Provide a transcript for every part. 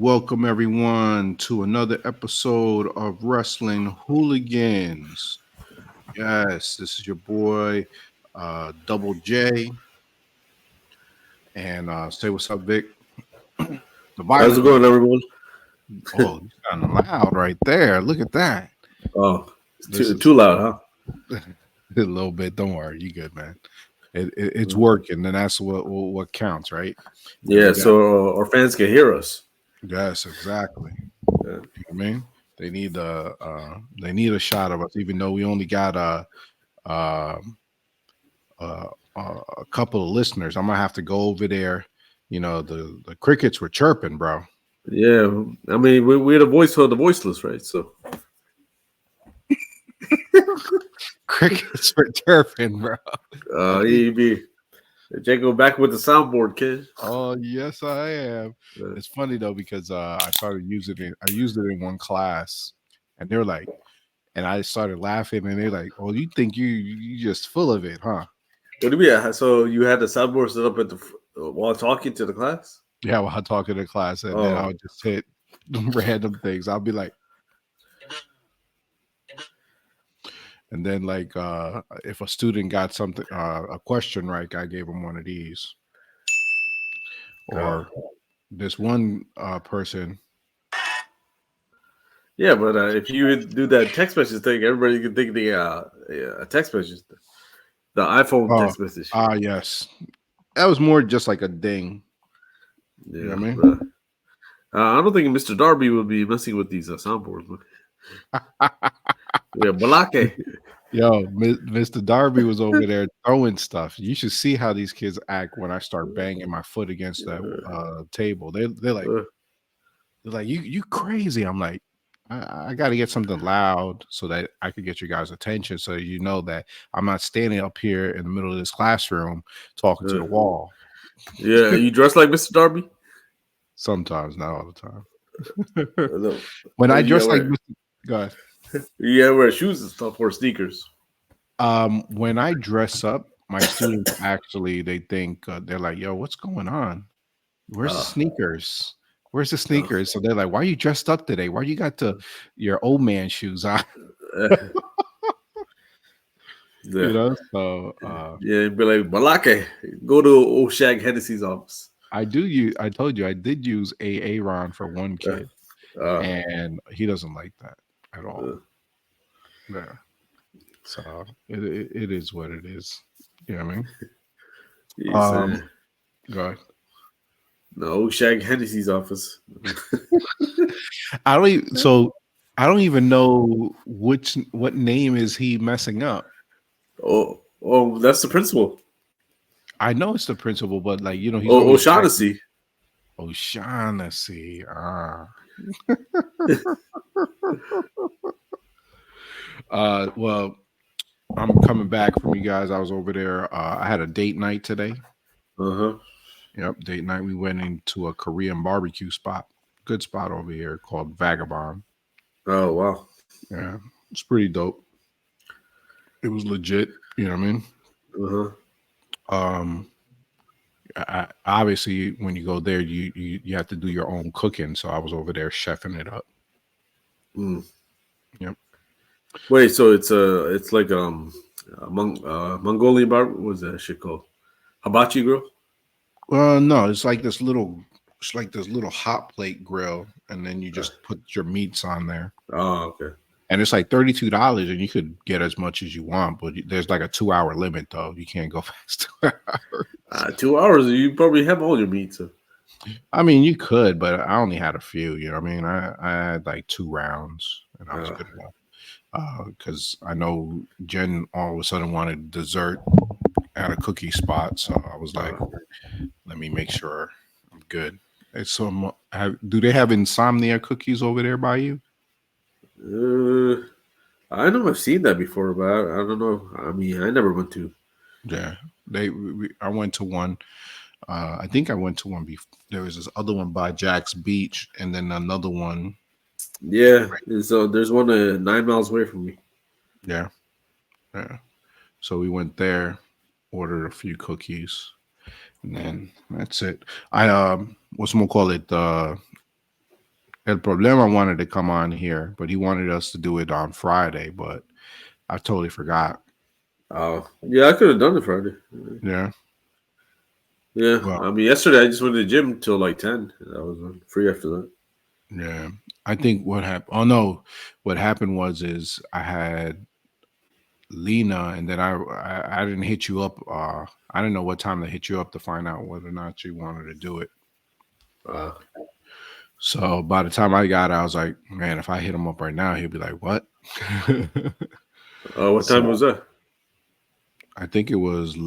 welcome everyone to another episode of Wrestling Hooligans. Yes, this is your boy, Double J, and say what's up, Vic. The How's it violent. going, everyone? Oh, you sound loud right there. Look at that. Oh, it's This too is loud, a little bit. Don't worry, you good, man. It's huh? working, and that's what counts, right? And we Yeah, got so our fans can hear us. yes, exactly. Yeah. You know what I mean? They need a shot of us, even though we only got uh, a couple of listeners. I'm gonna have to go over there. You know, the crickets were chirping, bro. Yeah, I mean, we're the voice for the voiceless, right? So, Crickets were chirping, bro. I think. you be Jake, go back with the soundboard, kid. Oh yes, I am. Uh, It's funny though because I started using it. I used it in one class, and they're like, and I started laughing, and they're like, "Oh, you think you just full of it, huh?" what do you mean? So you had the soundboard set up at while talking to the class? Yeah, while talking to class, and then I Oh, would just hit random things. I'll be like, and then like if a student got something, a question right, I gave them one of these. oh. Or this one person, Yeah, but if you would do that text message thing, everybody can think a text message, the iPhone oh, text message. yes, that was more just like a ding. You know Yeah, what I mean? but I don't think Mr. Darby will be messing with these soundboards. Yeah, Balake. Yo, Mr. Darby was over there throwing stuff. You should see how these kids act when I start banging my foot against that table. Uh, They're like, you crazy. I'm like, I got to get something loud so that I could get you guys' attention, so you know that I'm not standing up here in the middle of this classroom talking to uh, the wall. yeah, you dress like Mr. Darby? Sometimes, not all the time. No. When I You dress gotta like wear Mr. God, you gotta wear shoes and stuff or sneakers. when I dress up, my students actually they think they're like, "Yo, what's going on? Where's the Uh, sneakers? Where's the uh, sneakers?" So they're like, "Why are you dressed up today? Why you got your old man shoes on?" yeah, You know. So yeah, be like Balake. Go to old Shag Hennessy's office. I do use. I told you I did use a Aaron for one Uh, kid, uh, and he doesn't like that at all. uh, Yeah. So it is what it is. You know what I mean? he Um, said, go ahead. no, old Shag Hennessy's office. I don't even, so I don't even know what name is he messing up. Oh, that's the principal. I know it's the principal, but like he's Oh, always checking. O'Shaughnessy. O'Shaughnessy. Well, I'm coming back from you guys. I was over there. I had a date night today. Uh huh. Yep, date night. We went into a Korean barbecue spot. Good spot over here called Vagabond. Oh wow. Yeah, it's pretty dope. It was legit. You know what I mean? Uh huh. Um, obviously, when you go there, you have to do your own cooking. So I was over there chefing it up. Mm. Yep. Wait, so it's like Mongolian bar. What's that shit called? Hibachi grill. Well, no, it's like this little. It's like this little hot plate grill, and then you Uh, just put your meats on there. oh, okay. And it's like $32, and you could get as much as you want, but there's like a 2 hour limit though. You can't go past 2 hours. 2 hours. You probably have all your meat. So. I mean, you could, but I only had a few. You know what I mean? I had like 2 rounds, and I was Uh, good enough. Because I know Jen all of a sudden wanted dessert at a cookie spot, so I was like, uh, let me make sure I'm good. And so, do they have insomnia cookies over there by you? uh, I know I've seen that before, but I don't know. I mean, I never went to. Yeah, I went to one. I think I went to one before. There was this other one by Jack's Beach, and then another one. Yeah, so there's one 9 miles away from me. Yeah, yeah. So we went there, ordered a few cookies, and then that's it. I what's more call it? El Problema wanted to come on here, but he wanted us to do it on Friday, but I totally forgot. Oh, yeah, I could have done it Friday. Yeah. Yeah, Well, I mean, yesterday I just went to the gym till like 10. I was free after that. yeah. I think what happened. Oh no, what happened is I had Lena, and then I didn't hit you up. I didn't know what time to hit you up to find out whether or not you wanted to do it. Uh, So by the time I got it, I was like, man, if I hit him up right now, he'll be like, what? what time So was that? I think it was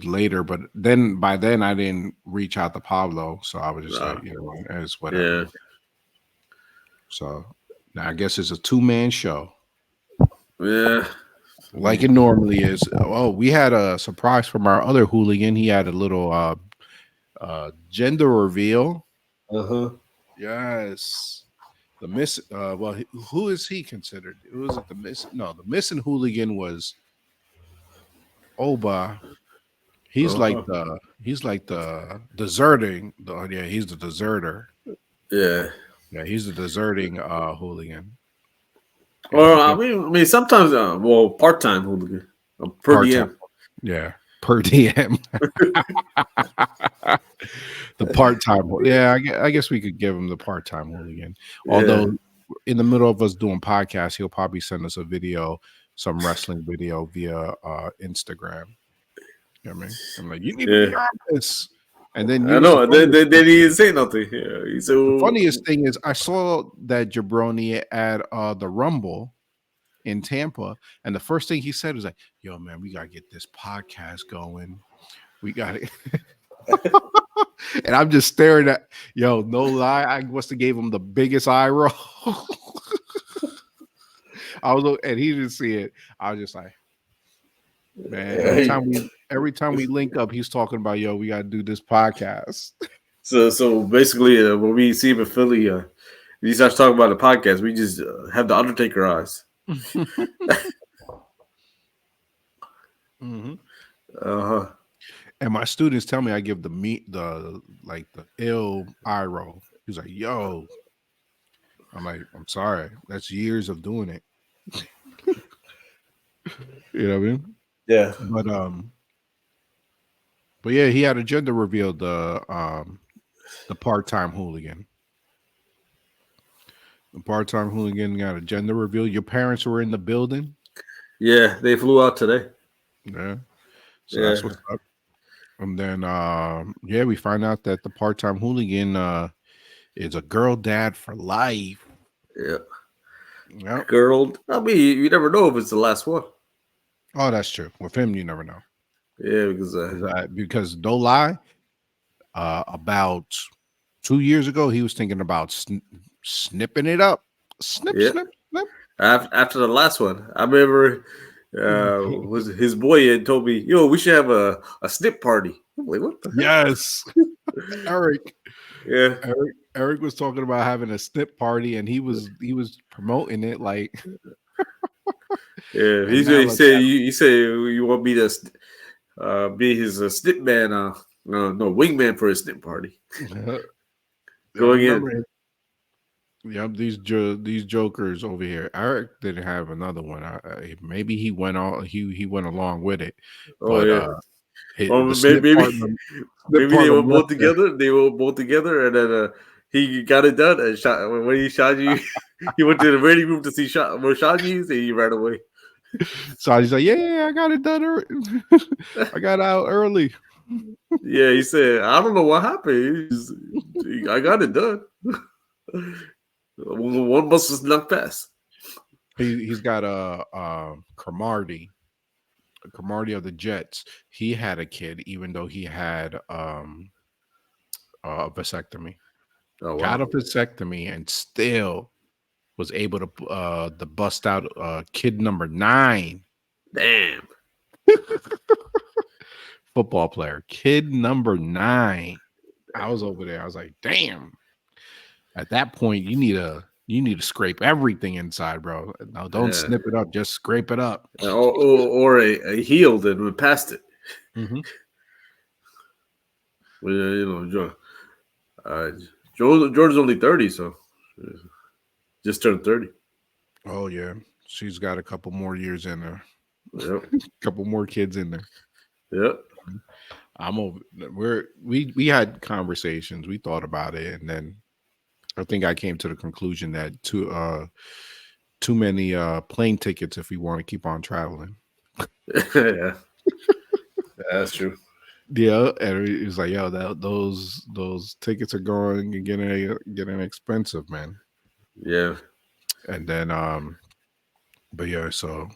later, but then by then I didn't reach out to Pablo, so I was just Uh, like, it's whatever. yeah, So now I guess it's a 2-man show, yeah. like it normally is. Oh, we had a surprise from our other hooligan. He had a little gender reveal. Uh-huh. Yes. The miss well, who is he considered? Was it the miss? No, the missing hooligan was Oba. Uh-huh. He's like the deserting. Yeah, he's the deserter. Yeah. Yeah, he's the deserting hooligan. And he Or I came mean, sometimes, part-time hooligan, per part time. diem. Yeah, per diem. The part time. Yeah, I guess we could give him the part time hooligan. Yeah, Although in the middle of us doing podcasts, he'll probably send us a video, some wrestling video via Instagram. You know what I mean? I'm like, you need to yeah. be on this. And then I you was know. They didn't say nothing. Yeah, he said, the funniest thing is I saw that Jabroni at the Rumble in Tampa, and the first thing he said was like, "Yo, man, we gotta get this podcast going. We got it." And I'm just staring at, yo, no lie, I must have gave him the biggest eye roll. And he didn't see it. I was just like, man, every time we link up, he's talking about, yo, we gotta do this podcast. so basically, when we see him in Philly, he starts talking about the podcast. We just have the Undertaker eyes. Mm-hmm. Uh-huh. And my students tell me I give the ill eye roll. He's like, yo. I'm like, I'm sorry. That's years of doing it. You know what I mean? Yeah. But yeah, he had a gender reveal, the part-time hooligan. The part-time hooligan got a gender reveal. Your parents were in the building. Yeah, they flew out today. Yeah. So Yeah. that's what's up. And then yeah, we find out that the part-time hooligan is a girl dad for life. Yeah. Yep. Girl, I mean, you never know if it's the last one. Oh, that's true. With him, you never know. Yeah, Because no lie, about 2 years ago, he was thinking about snipping it up. Snip, yeah. snip, snip. After the last one, I remember was his boy had told me, "Yo, we should have a snip party." I'm like, what the heck? Yes. Eric. Yeah. Eric was talking about having a snip party, and he was promoting it like. Yeah, And now he look said at you said you want me to be his snip man, no wingman for his snip party. him. I Going remember in. it. Yep, these jokers over here. Eric didn't have another one. Maybe he went all he went along with it, Oh but yeah. the snip Maybe part snip maybe they part were of both left there. together. They were both together, and then he got it done. And when he shot you, he went to the waiting room to see where shot you, and he ran away. So I was like, yeah, I got it done. I got out early. Yeah, he said, I don't know what happened. I got it done. One bus was snuck past. He's got a Cromartie of the Jets. He had a kid, even though he had a vasectomy. Oh Got a wow! vasectomy and still was able to bust out kid number 9. Damn. Football player, kid number 9. I was over there. I was like, damn. At that point, you need to scrape everything inside, bro. No, don't Yeah. snip it up. Just scrape it up. Or a healed and went past it. Mm-hmm. Well, Jordan's only 30, so Just turned 30. Oh yeah, she's got a couple more years in her, Yep. couple more kids in there. Yep. I'm over. We had conversations. We thought about it, and then I think I came to the conclusion that too many plane tickets if we want to keep on traveling. Yeah. That's true. Yeah, and it was like, yo, those tickets are going and getting expensive, man. Yeah. And then but yeah, so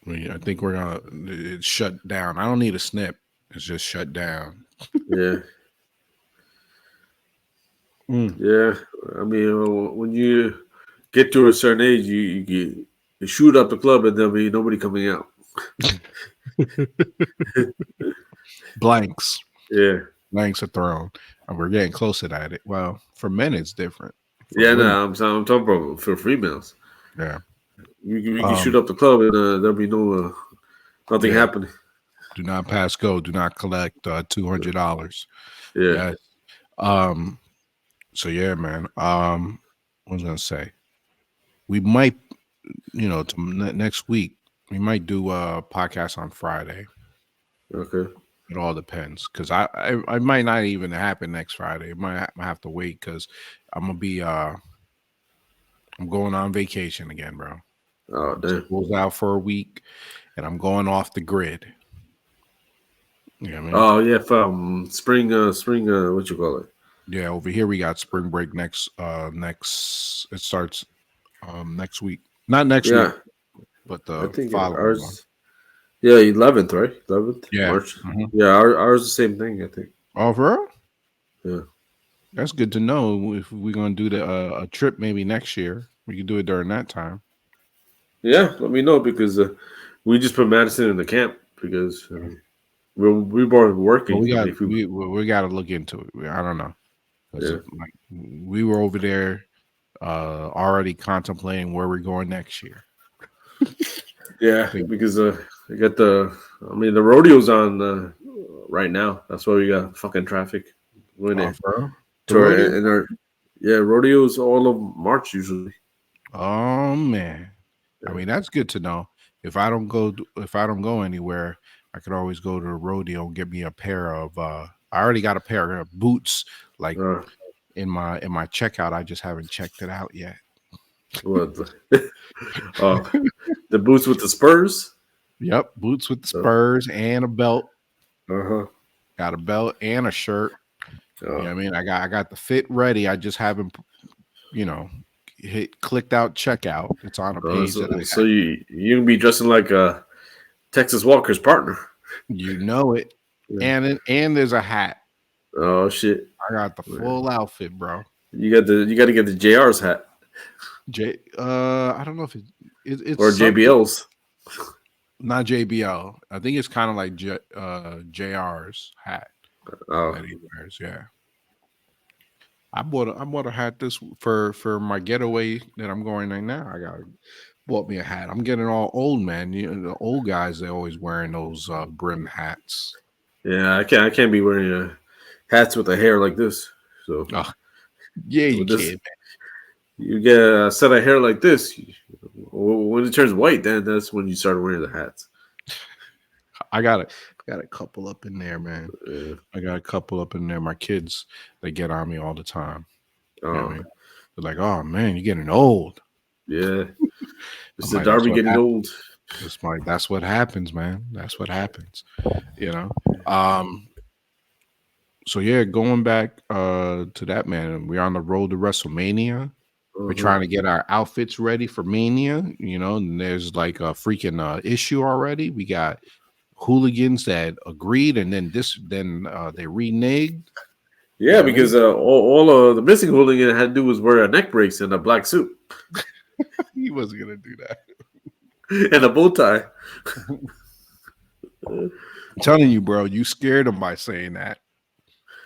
I think we're gonna it's shut down. I don't need a snip. It's just shut down. Yeah. Mm. Yeah. I mean, when you get to a certain age, you shoot up the club and there'll be nobody coming out. Blanks. Yeah. Blanks are thrown. And we're getting closer at it. Well, for men it's different. For Yeah, women, no, I'm talking about for females. yeah. You can shoot up the club and there'll be nothing Yeah. happening. Do not pass go. Do not collect $200. Yeah. Yes. So yeah, man. What was I gonna say? We might, next week we might do a podcast on Friday. Okay. It all depends because I might not even happen next Friday. It might have to wait because I'm gonna be I'm going on vacation again, bro. Oh damn. School's out for a week, and I'm going off the grid. You know what I mean? Oh yeah, from spring what you call it? Yeah, over here we got spring break next it starts next week. Not next week, Yeah, but I the think following one. ours. Yeah, 11th, right? 11th Yeah. March. Mhm. Yeah, ours the same thing. I think. Oh, for real? Yeah. That's good to know. If we're gonna do a trip maybe next year, we can do it during that time. Yeah, let me know because we just put Madison in the camp because we were But working. we I got mean, if we, we got to look into it. I don't know because yeah, like we were over there already contemplating where we're going next year. yeah, Think, because I got the rodeo's on right now. That's why we got fucking traffic. When it for real? The to our, rodeo? and our yeah rodeo's all of March usually. Oh man, I Yeah. mean that's good to know. If I don't go anywhere, I could always go to the rodeo and get me a pair of. I already got a pair of boots like Uh, in my checkout. I just haven't checked it out yet. what? Uh, the boots with the spurs. Yep, boots with the Uh spurs and a belt. huh. Got a belt and a shirt. You know Uh, what I mean? I got the fit ready. I just haven't, you know, clicked out checkout. It's on a page that I so have. you can be dressing like Texas Walker's partner. You know it. Yeah. And there's a hat. Oh shit! I got the full outfit, bro. You got to get the JR's hat I don't know if it's or something, JBL's. not JBL. I think it's kind of like JR's hat Oh that he wears. Yeah. I bought a hat this for my getaway that I'm going right now. Bought me a hat. I'm getting all old, man. You know, the old guys they always wearing those brim hats. yeah, I can't be wearing hats with a hair like this. So Oh, yeah, you with this, can. you get a set of hair like this. When it turns white, then that's when you start wearing the hats. I got a couple up in there, man. Yeah. I got a couple up in there. My kids, they get on me all the time. You know what I Oh mean? They're like, "Oh man, you're getting old." yeah, I'm Mr. like, "That's Darby what getting happens." old. It's like that's what happens, man. That's what happens. You know. Um. So yeah, going back to that, man. We're on the road to WrestleMania. We're Uh-huh. trying to get our outfits ready for Mania. You know, and there's like a freaking issue already. We got hooligans that agreed, and then they reneged. You Yeah, know what I mean? because all the missing hooligan had to do was wear a neck brace and a black suit He wasn't gonna do that. and a bow tie. I'm telling you, bro, you scared him by saying that.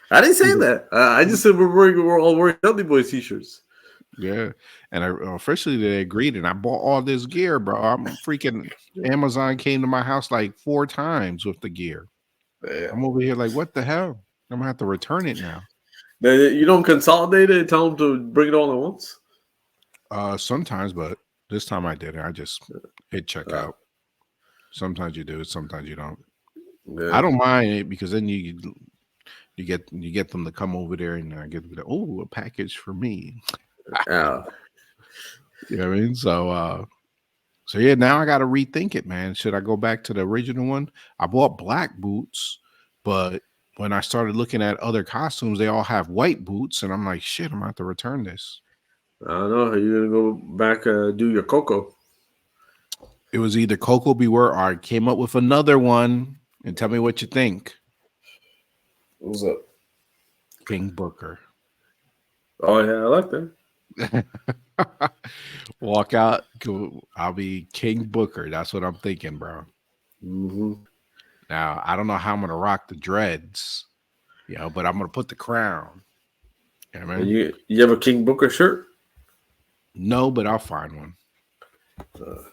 I didn't say that. I just said we're all wearing Dudley Boys t-shirts. Yeah, and I officially they agreed, and I bought all this gear, bro. I'm freaking Amazon came to my house like 4 times with the gear. Yeah. I'm over here like, what the hell? I'm gonna have to return it now. You don't consolidate it and tell them to bring it all at once. Sometimes, but this time I didn't. I just hit Uh, checkout. Sometimes you do, sometimes you don't. I yeah. don't mind it because then you get them to come over there and get a package for me. Uh, You know what I mean? So yeah, now I got to rethink it, man. Should I go back to the original one? I bought black boots, but when I started looking at other costumes, they all have white boots, and I'm like, shit, I'm gonna have to return this. I don't know. You're gonna go back do your Coco. It was either Coco Beware or I came up with another one, and tell me what you think. What's up? King Booker. Oh yeah, I like that. Walk out. I'll be King Booker. That's what I'm thinking, bro. Hmm. Now I don't know how I'm gonna rock the dreads, but I'm gonna put the crown. You know what I And mean? you have a King Booker shirt? No, but I'll find one. Uh,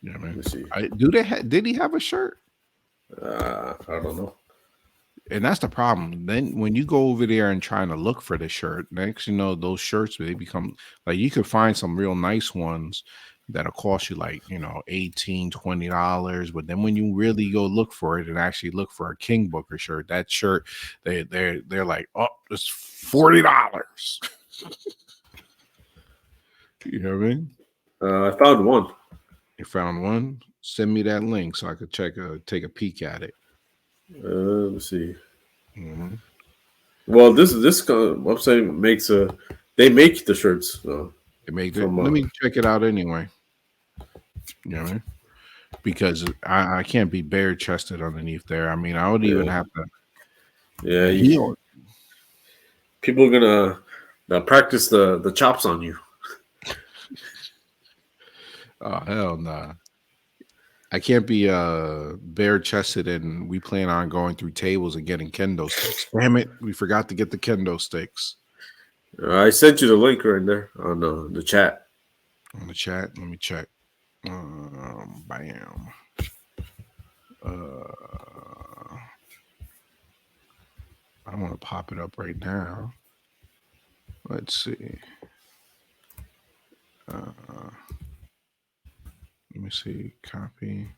You know what I let me mean? see. Did he have a shirt? I don't know. And that's the problem. Then when you go over there and trying to look for the shirt, next you know those shirts they become like you could find some real nice ones that'll cost you like 18, $20. But then when you really go look for it and actually look for a King Booker shirt, that shirt they're like, oh, it's $40. You know what I mean? I found one. You found one? Send me that link so I could take a peek at it. Let me see. Mhm. Well, this website makes a. They make the shirts It made it. from. Let me check it out anyway. You know what I mean? Because I can't be bare chested underneath there. I mean, I would even Yeah, have to yeah. heel. People are gonna practice the chops on you. Oh hell nah. I can't be bare chested and we plan on going through tables and getting kendo sticks. Damn it, we forgot to get the kendo sticks I sent you the link right there on the chat. on the chat. Let me check. Bam. I want to pop it up right now. Let's see. Uh, let me see. Copy.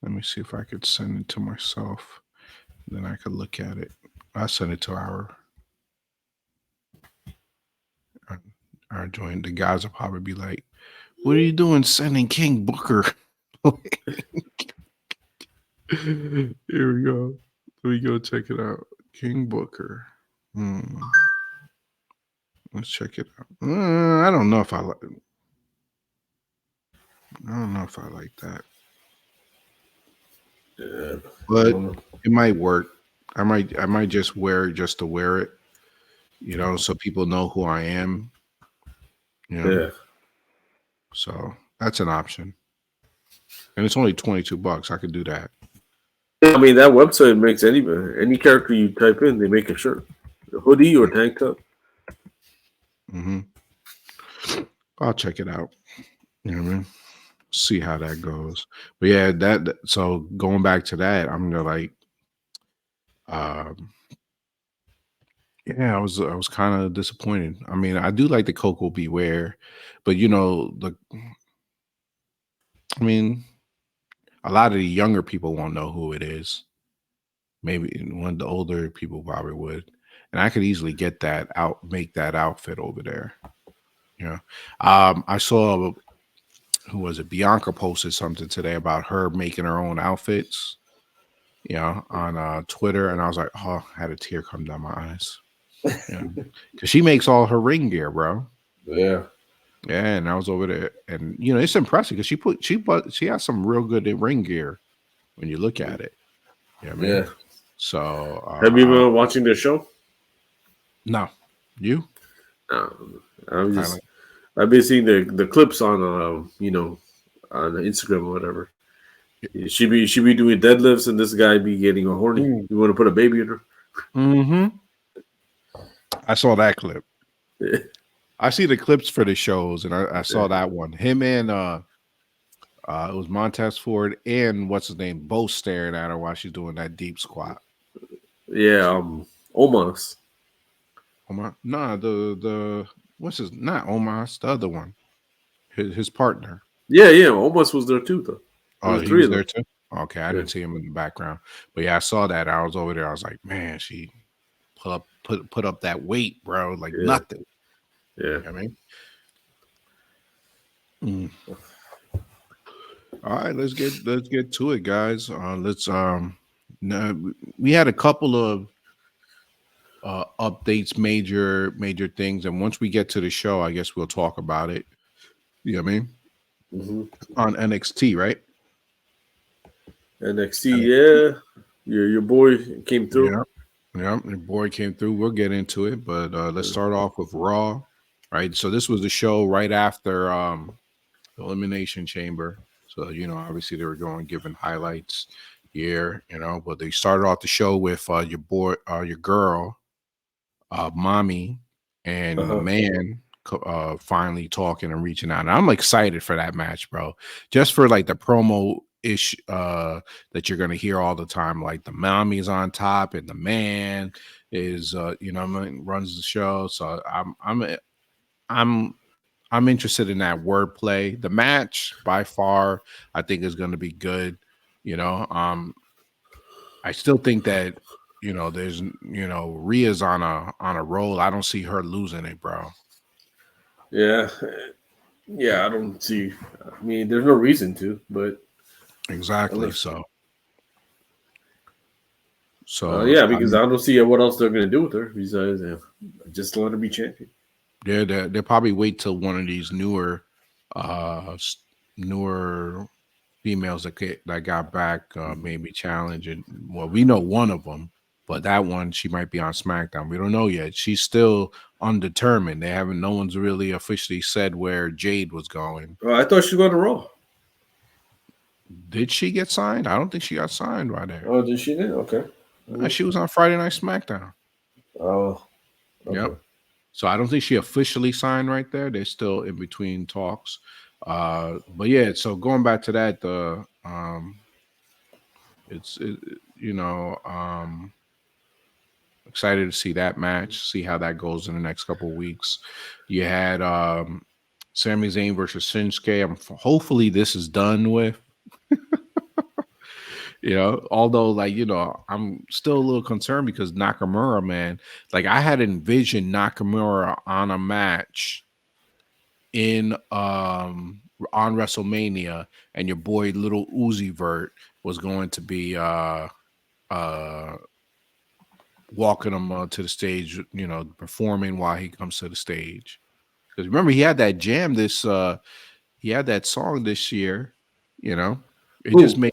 Let me see if I could send it to myself. Then I could look at it. I send it to our joint. The guys will probably be like, "What are you doing sending King Booker?" Here we go. Let me go check it out. King Booker. Hmm. Let's check it out. I don't know if I like. I don't know if I like that, Yeah, I but don't know. it might work. I might just wear it just to wear it, so people know who I am. You know, Yeah, so that's an option, and it's only $22. I could do that. I mean that website makes any character you type in, they make a shirt, a hoodie or tank top. Hmm. I'll check it out. You know what I mean? See how that goes. But yeah, so going back to that, I'm gonna like, um, yeah, I was kind of disappointed. I mean, I do like the Coco Beware, but I mean, a lot of the younger people won't know who it is. Maybe one of the older people probably would, and I could easily make that outfit over there. Yeah, I saw who was it? Bianca posted something today about her making her own outfits. On Twitter, and I was like, oh, I had a tear come down my eyes. Yeah, because she makes all her ring gear, bro. Yeah, Yeah, and I was over there, and it's impressive because she has some real good ring gear when you look at it. You know what I mean? yeah. So Have you been watching the show? no, you No, I'm kind just of I've been seeing the clips on on Instagram or whatever. She be doing deadlifts and this guy be getting a horny. You want to put a baby in her? mm-hmm. I saw that clip. Yeah, I see the clips for the shows, and I saw that one. Him and it was Montez Ford and what's his name, both staring at her while she's doing that deep squat. yeah. Almost. Omar, nah, the what's his not Omar, it's the other one. his partner. Yeah. Almost was there too, though. There Oh, was he three was of there them. too. Okay, I Yeah, didn't see him in the background, but yeah, I saw that. I was over there. I was like, man, she put up that weight, bro, like yeah, nothing. yeah. You know what I mean? Mm. All right, let's get to it, guys. Let's no, we had a couple of updates, major things, and once we get to the show, I guess we'll talk about it. You know what I mean? Mm-hmm. On NXT, right? NXT, yeah. Your boy came through. Yeah, yeah. The boy came through. We'll get into it, but let's Yeah. start off with Raw. Right. So this was the show right after the Elimination Chamber. So obviously they were going giving highlights here. But they started off the show with your boy, your girl, mommy, and my Uh-huh. man finally talking and reaching out. And I'm excited for that match, bro. Just for like the promo ish that you're gonna hear all the time, like the mommy's on top and the man is runs the show. So I'm I'm interested in that wordplay. The match by far I think is gonna be good. You know, I still think that there's Rhea's on a roll. I don't see her losing it, bro. Yeah. Yeah, I don't see. I mean, there's no reason to, but Exactly. unless, So yeah, I because mean, I don't see what else they're gonna do with her besides just let her be champion. they'll probably wait till one of these newer females that got back maybe challenge and well, we know one of them, but that one she might be on SmackDown. We don't know yet. She's still undetermined. No one's really officially said where Jade was going. I thought she was going to Raw. Did she get signed? I don't think she got signed right there. Oh, did she? Did okay. She was on Friday Night SmackDown. Oh, Yep. okay. So I don't think she officially signed right there. They're still in between talks. But yeah, so going back to that, it's it, you know, excited to see that match, see how that goes in the next couple of weeks. You had Sami Zayn versus Shinsuke. Hopefully this is done with. Although I'm still a little concerned because Nakamura, man, like I had envisioned Nakamura on a match in on WrestleMania, and your boy Little Uzi Vert was going to be uh walking him to the stage, performing while he comes to the stage. Because remember, he had that jam he had that song this year, you know. It just Who? made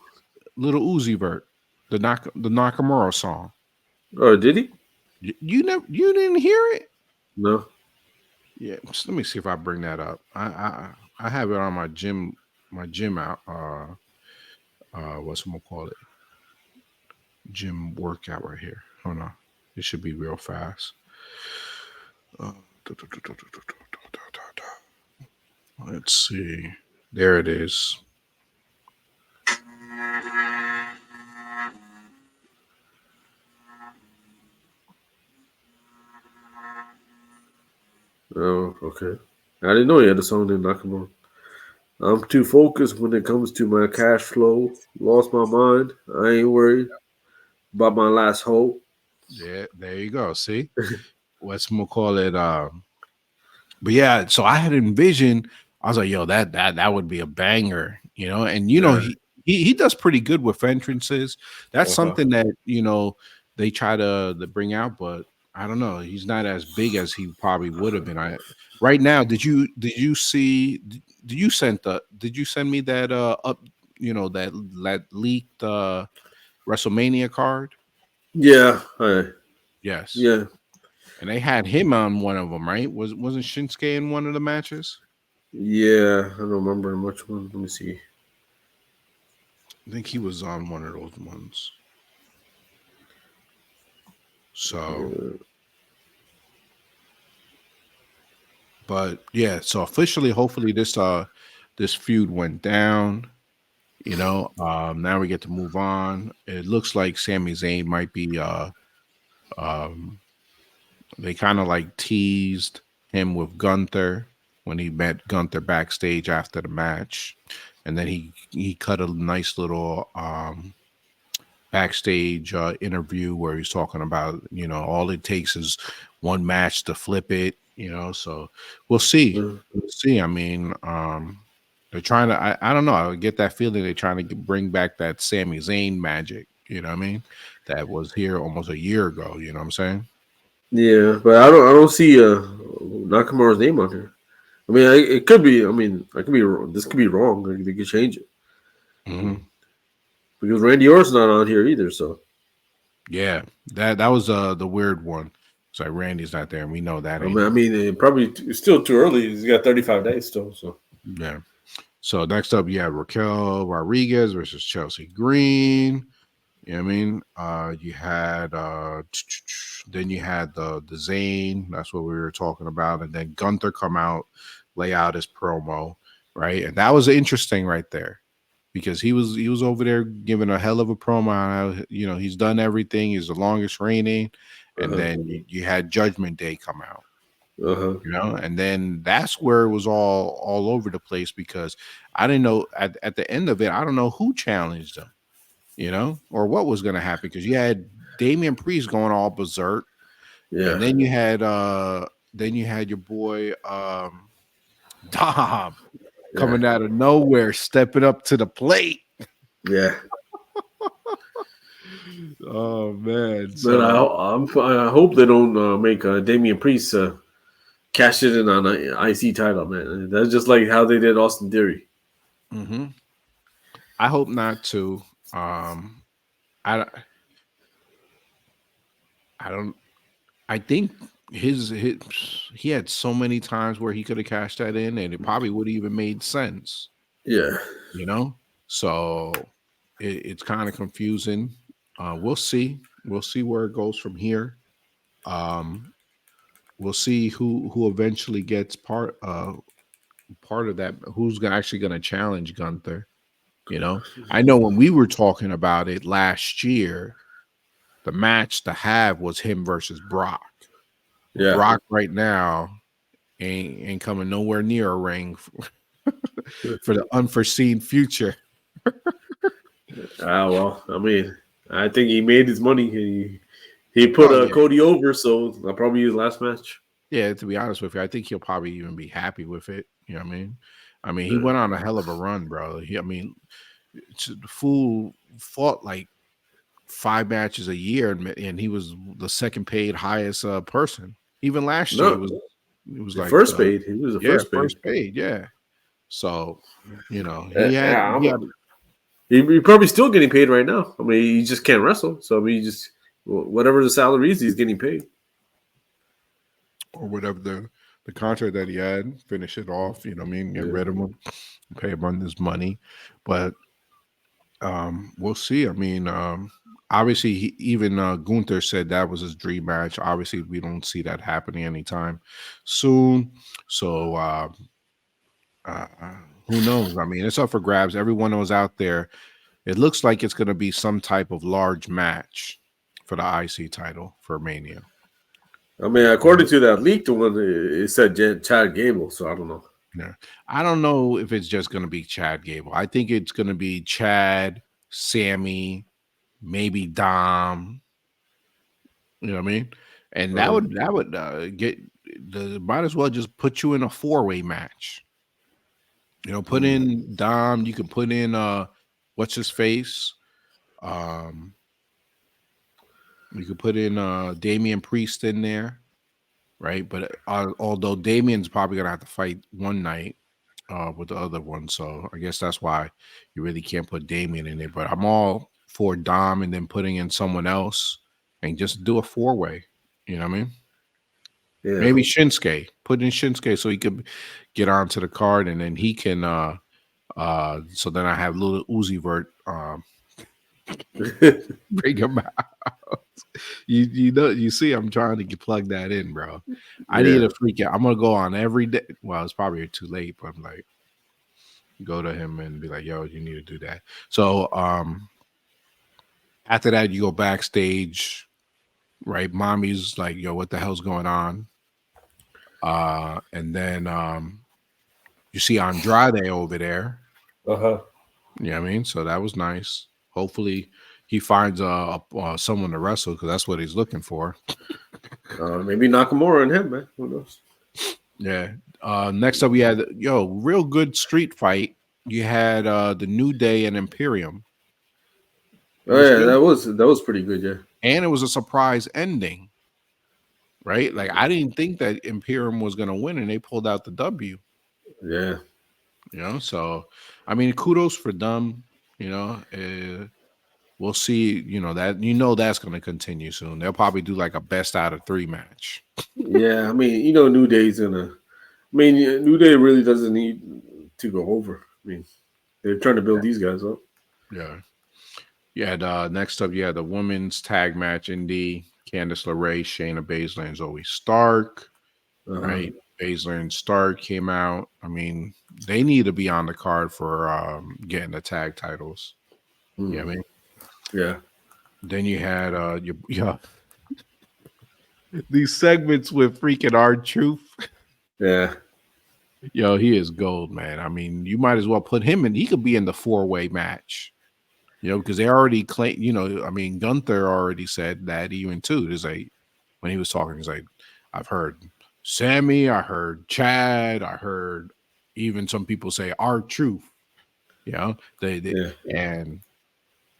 Little Uzi Vert, the Nakamura song. Oh, did he? You didn't hear it? No. Yeah, let me see if I bring that up. I have it on my gym out what's gonna call it, gym workout right here. Hold on, it should be real fast. Uh, let's see. There it is. Oh, okay. I didn't know he had a song named Nakamura. I'm too focused when it comes to my cash flow. Lost my mind. I ain't worried about my last hope. Yeah, there you go. See, what's gonna call it? But yeah, so I had envisioned. I was like, yo, that would be a banger, And Yeah. he does pretty good with entrances. That's Uh-huh. something that they try to bring out, but I don't know. He's not as big as he probably would have been. Right now, did you see? Did you send me that up? That leaked WrestleMania card? Yeah. Yes, Yeah. and they had him on one of them, right? Wasn't Shinsuke in one of the matches? Yeah. I don't remember much one. Let me see. I think he was on one of those ones. So, Uh, but yeah, so officially, hopefully this feud went down. Now we get to move on. It looks like Sami Zayn might be um they kind of like teased him with Gunther. when he met Gunther backstage after the match, and then he cut a nice little backstage interview where he's talking about, all it takes is one match to flip it, so we'll see. Uh, We'll see. I mean, they're trying to, I don't know, I get that feeling they're trying to bring back that Sami Zayn magic, you know what I mean, that was here almost a year ago, you know what I'm saying. yeah, but I don't see Nakamura's name on here. I mean, it could be. I mean, I could be wrong. This could be wrong. They could change it. I Hmm. mean, because Randy Orton's not on here either. So Yeah, that was the weird one. It's like Randy's not there and we know that I ain't mean, I him. mean, it's still too early. He's got 35 days still. So Yeah. So next up, you have Raquel Rodriguez versus Chelsea Green. You know what I mean? You had then you had the Zane. That's what we were talking about, and then Gunther come out, lay out his promo, right? And that was interesting right there because he was over there giving a hell of a promo. On how, he's done everything. He's the longest reigning, and uh then you had Judgment Day come out. huh. And then that's where it was all over the place because I didn't know at the end of it, I don't know who challenged him, or what was going to happen because you had Damian Priest going all berserk, and Yeah, then you had your boy Dom yeah, coming out of nowhere, stepping up to the plate. yeah. Oh man, But so I hope they don't make Damian Priest cash it in on an IC title, man. That's just like how they did Austin Theory. hmm I hope not to. I I don't. I think his he had so many times where he could have cashed that in, and it probably would have even made sense, Yeah, you know. So it's kind of confusing. We'll see. We'll see where it goes from here. Um, we'll see who eventually gets part of that. Who's actually going to challenge Gunther? I know when we were talking about it last year, the match to have was him versus Brock. Well, yeah. Brock right now ain't coming nowhere near a ring for the unforeseen future. Ah, well, I mean, I think he made his money. He put Oh yeah, Cody over, so I'll probably use last match. yeah. To be honest with you, I think he'll probably even be happy with it. You know what I mean? He Yeah. went on a hell of a run, bro. The fool fought like 5 matches a year, and he was the second paid highest person. Even last year, No, it was the like first paid. He was the yeah, first paid. first paid, yeah. So he had Yeah, he had he probably still getting paid right now. I mean, he just can't wrestle, so I mean, he just whatever the salary is, he's getting paid. or whatever the contract that he had, finish it off. You know what I mean? Get Yeah, rid of him, pay him on this money. But we'll see. Obviously, even Gunther said that was his dream match. Obviously, we don't see that happening anytime soon. So uh, who knows? It's up for grabs. Everyone knows out there. It looks like it's going to be some type of large match for the IC title for Mania. I mean, according to that leak, the one it said Chad Gable, so I don't know. Yeah. I don't know if it's just going to be Chad Gable. I think it's going to be Chad, Sammy, maybe Dom. You know what I mean? And that Uh, would get the might as well just put you in a four-way match. Put mm, in Dom. You can put in what's his face. Um, you could put in Damian Priest in there, right? But although Damian's probably gonna have to fight one night with the other one, so I guess that's why you really can't put Damian in there. But I'm all for Dom and then putting in someone else and just do a four-way. You know what I mean? yeah. Maybe Shinsuke. Put in Shinsuke so he could get onto the card and then he can so then I have little Uzi Vert bring him out. You see I'm trying to plug that in, bro. I need Yeah. a freak out. I'm gonna go on every day. Well, it's probably too late, but I'm like go to him and be like, yo, you need to do that. So after that you go backstage, right? Mommy's like, yo, what the hell's going on? And then You see Andrade over there. Uh-huh. Yeah, I mean, so that was nice. Hopefully, he finds someone to wrestle because that's what he's looking for. Maybe Nakamura and him, man. Who knows? Yeah. Next up, we had real good street fight. You had the New Day and Imperium. It Oh was yeah, good, that was pretty good. Yeah. and it was a surprise ending. Right? Like I didn't think that Imperium was gonna win, and they pulled out the W. Yeah. So I mean, kudos for them. We'll see. That's going to continue soon. They'll probably do like a best out of 3 match. Yeah. I mean, New Day's gonna. I mean, New Day really doesn't need to go over. I mean, they're trying to build these guys up. Yeah. Yeah. Next up, you had the women's tag match in the Candice LeRae, Shayna Baszler, and Zoe Stark. Uh-huh. Right. Baszler and Stark came out. I mean, they need to be on the card for getting the tag titles. Mm. Yeah, I mean, Yeah. then you had these segments with freaking R-Truth. Yeah. Yo, he is gold, man. I mean, you might as well put him in. He could be in the 4-way match, because they already claim. I mean, Gunther already said that even too. There's when he was talking, he's like, I've heard Sammy, I heard Chad, I heard even some people say R-Truth. They Yeah. and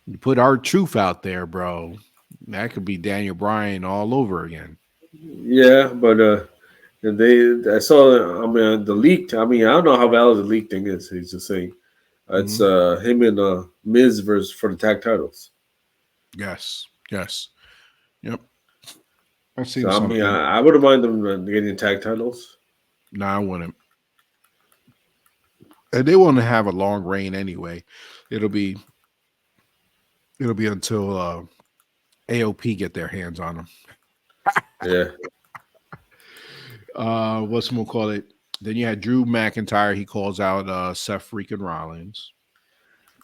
you put R-Truth out there, bro. That could be Daniel Bryan all over again. Yeah, but I saw. I mean, the leaked. I mean, I don't know how valid the leak thing is. He's just saying it's him and Miz versus for the tag titles. Yes. Yep. I've So seen I mean, something. I wouldn't mind them getting tag titles. No, I wouldn't. And they want to have a long reign anyway. It'll be until AOP get their hands on them. Yeah. What's more call it? Then you had Drew McIntyre. He calls out Seth freaking Rollins.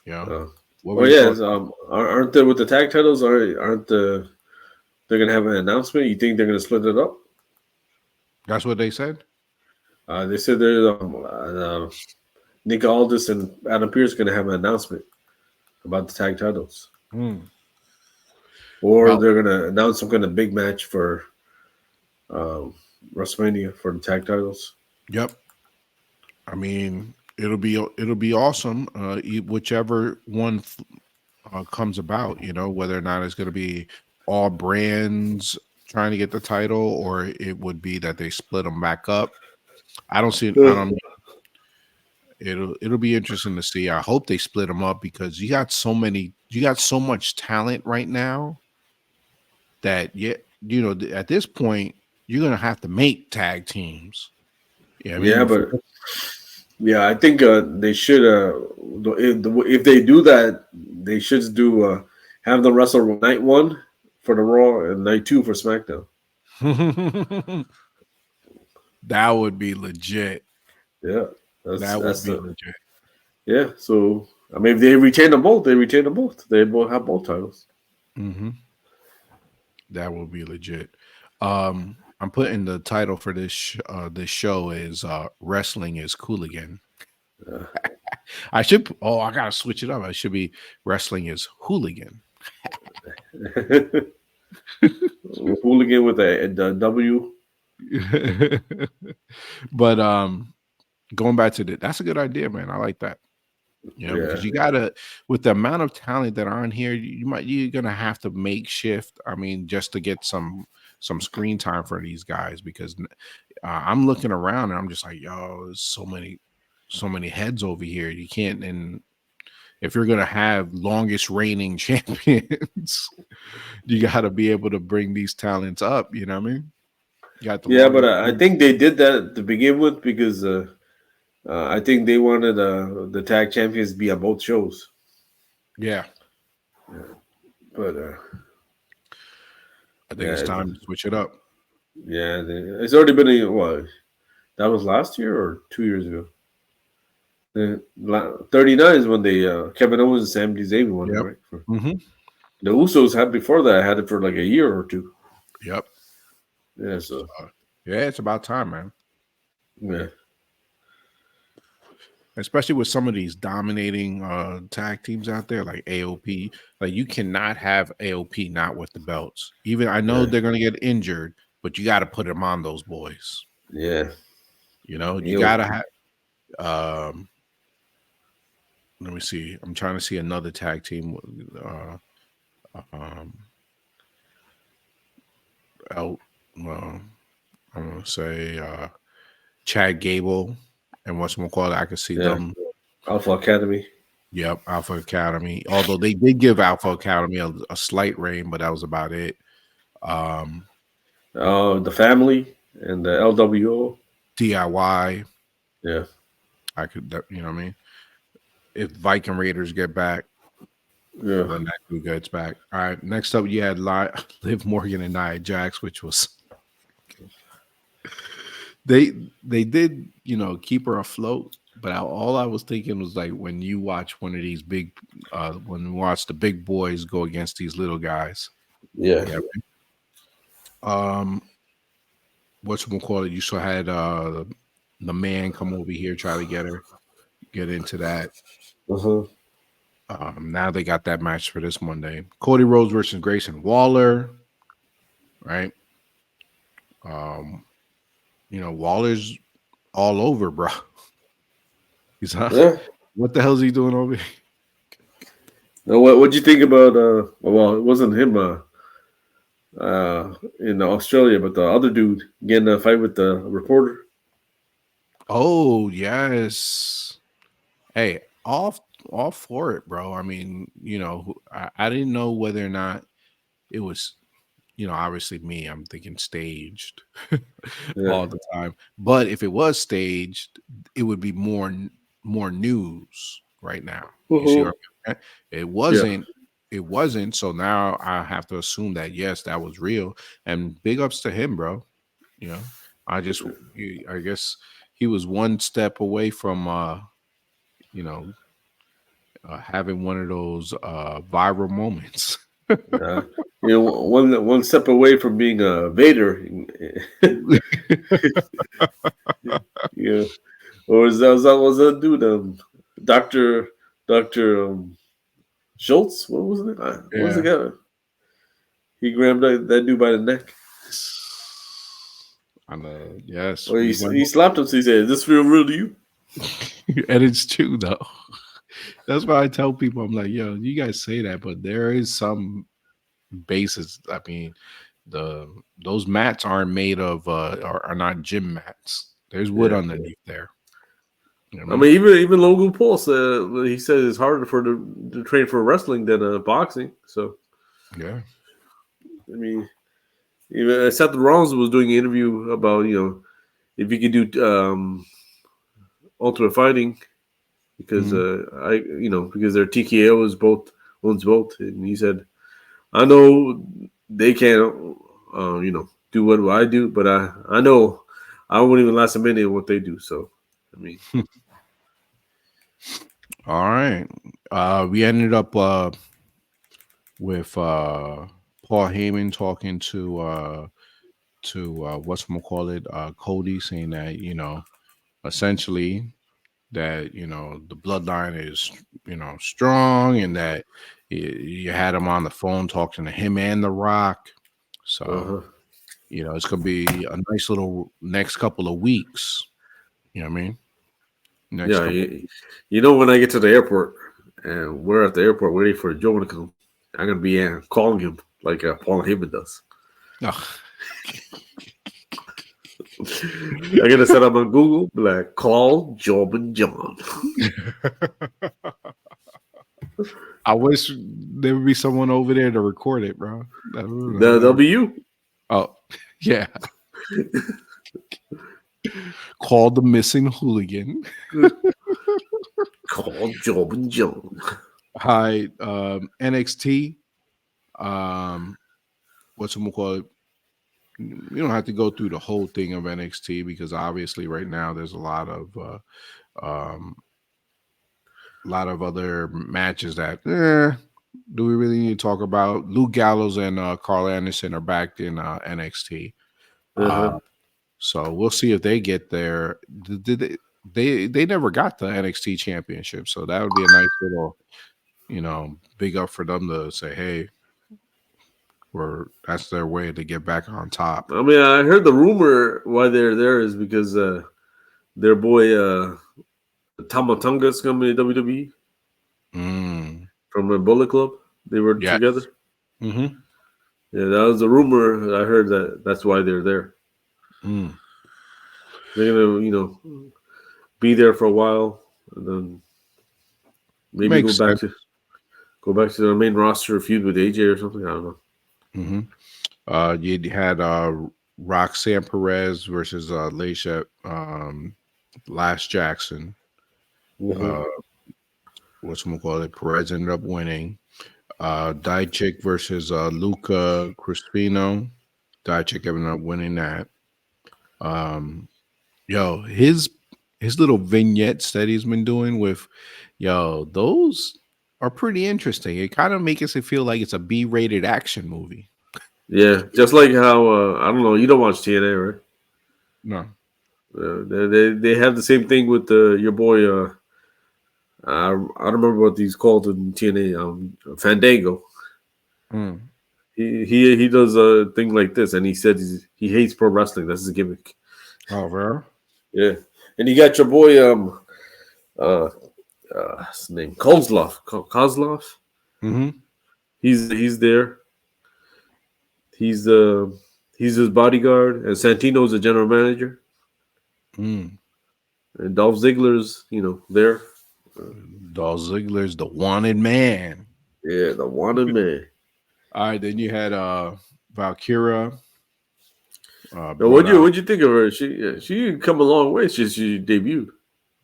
What were Oh your yeah. thoughts? Aren't they with the tag titles? Aren't they're gonna have an announcement? You think they're gonna split it up? That's what they said. They said there's Nick Aldis and Adam Pearce gonna have an announcement about the tag titles, or Well, they're gonna announce some kind of big match for Wrestlemania for the tag titles. yep. I mean, it'll be awesome. Whichever one comes about, whether or not it's going to be all brands trying to get the title, or it would be that they split them back up. I don't see. I don't. It'll be interesting to see. I hope they split them up because you got so much talent right now that at this point you're gonna have to make tag teams. Yeah, I mean, Yeah, but yeah, I think they should. If they do that, they should do have them wrestle night 1 for the Raw and night 2 for SmackDown. that would be legit. Yeah, That would that's be the legit. yeah. So I mean, if they retain them both, they retain them both. They both have both titles. Mm-hmm. That would be legit. I'm putting the title for this show is Wrestling is Hooligan. Yeah. I gotta switch it up. I should be Wrestling is Hooligan. Hooligan with a W. But going back to that's a good idea, man. I like that. Because you gotta, with the amount of talent that are on here, you're gonna have to makeshift. I mean, just to get some screen time for these guys. Because I'm looking around and I'm just like, yo, there's so many heads over here. You can't. And if you're gonna have longest reigning champions, you got to be able to bring these talents up. You know what I mean? You got the Yeah, but longest. I think they did that to begin with because I think they wanted the tag champions to be on both shows. Yeah. But I think it's time to switch it up. Yeah, it's already been what? That was last year or 2 years ago. 39 is when they Kevin Owens and Sami Zayn won it, Yep. right? Mm-hmm. The Usos had before that had it for like a year or two. Yep. Yeah, so yeah, it's about time, man. Yeah. especially with some of these dominating tag teams out there like AOP. Like you cannot have AOP not with the belts. Even I know Yeah, they're gonna get injured, but you got to put them on those boys. yeah. You Yo, gotta have. Um, Let me see. I'm trying to see another tag team. Um, out. Well, I'm gonna say Chad Gable and what's more called. I could see yeah. them. Alpha Academy. Yep, Alpha Academy. Although they did give Alpha Academy a slight reign, but that was about it. Um, The family and the LWO. DIY. Yeah, I could, you know what I mean? If Viking Raiders get back, yeah. when that crew gets back. All right. Next up, you had Liv Morgan and Nia Jax, which was they they did keep her afloat. But all I was thinking was like when you watch one of these big, when you watch the big boys go against these little guys. Yeah. Yeah. What's we'll call it? You still had the man come over here try to get into that. Uh-huh. Now they got that match for this Monday. Cody Rhodes versus Grayson Waller, right? Um, Waller's all over, bro. He's Yeah. what the hell is he doing over here? Now, what'd you think about well, it wasn't him in Australia, but the other dude getting a fight with the reporter? Oh yes. Hey, all for it, bro. I mean, I didn't know whether or not it was, obviously me, I'm thinking staged Yeah. all the time. But if it was staged, it would be more news right now. You see Uh-huh. what I'm saying? It Yeah. wasn't. It wasn't. So now I have to assume that yes, that was real. And big ups to him, bro. You know, I guess he was one step away from you know, having one of those viral moments. Uh, one step away from being a Vader. Yeah. Or was that dude Doctor Schultz? What was it? What was the Yeah. guy? He grabbed that dude by the neck. And yes, Or he we went, he slapped him. So he said, "Is this real to you?" and it's true though. That's why I tell people, I'm like, yo, you guys say that, but there is some basis. I mean, those mats aren't made of are not gym mats. There's wood Yeah. underneath there. You know what I I mean? mean, even Logan Paul said he said it's harder to train for wrestling than boxing. So Yeah. I mean, even Seth Rollins was doing an interview about if you could do ultimate fighting because Mhm. because their TKO is both owns both, and he said I know they can't do what I do, but I know I won't even last a minute in what they do. So I mean, All right. We ended up with Paul Heyman talking to what's call it Cody, saying that essentially that the bloodline is strong, and that you had him on the phone talking to him and The Rock. So uh-huh. it's gonna be a nice little next couple of weeks. You know what I mean? Next Yeah, couple. when I get to the airport and we're at the airport waiting for Joe to come, I'm gonna be calling him like Paul Heyman does. Ugh. I'm gonna set up on Google, be like call Job and John. I wish there would be someone over there to record it, bro. That'll be you. Oh, yeah. Call the missing hooligan. Call Job and John. Hi, NXT. Um, what's it call it? We don't have to go through the whole thing of NXT because obviously right now there's um, a lot of other matches that do we really need to talk about? Luke Gallows and Carl Anderson are back in NXT. Uh, Uh-huh. so we'll see if they get there. they never got the NXT championship, so that would be a nice little, big up for them to say, hey, that's their way to get back on top. I mean, I heard the rumor why they're there is because their boy Tamatonga's coming to WWE Mm, from the Bullet Club. They were yes. together. Mm-hmm. Yeah, that was the rumor. I heard that's why they're there. Mm. They're gonna, be there for a while, and then maybe Makes sense. go back to their main roster feud with AJ or something. I don't know. Mm-hmm. You had Roxanne Perez versus Laisha Lash Jackson. Mm-hmm. Uh, whatchamacallit, Perez ended up winning. Dijak versus Luca Crispino. Dijak ended up winning that. Um, his little vignettes that he's been doing with, those are pretty interesting. It kind of makes it feel like it's a B-rated action movie. Yeah, just like how I don't know. You don't watch TNA, right? No. They have the same thing with your boy. I don't remember what he's called in TNA. Fandango. Mm. He does a thing like this, and he said he hates pro wrestling. That's his gimmick. Oh, bro. Yeah, and you got your boy uh his name Kozlov. Mm-hmm. He's there. He's he's his bodyguard, and Santino's the general manager, Mm. and Dolph Ziggler's there. Dolph Ziggler's the wanted man. Yeah, the wanted man. All right, then you had Valkyra. Now, Brought out. what'd you think of her? She come a long way since she debuted.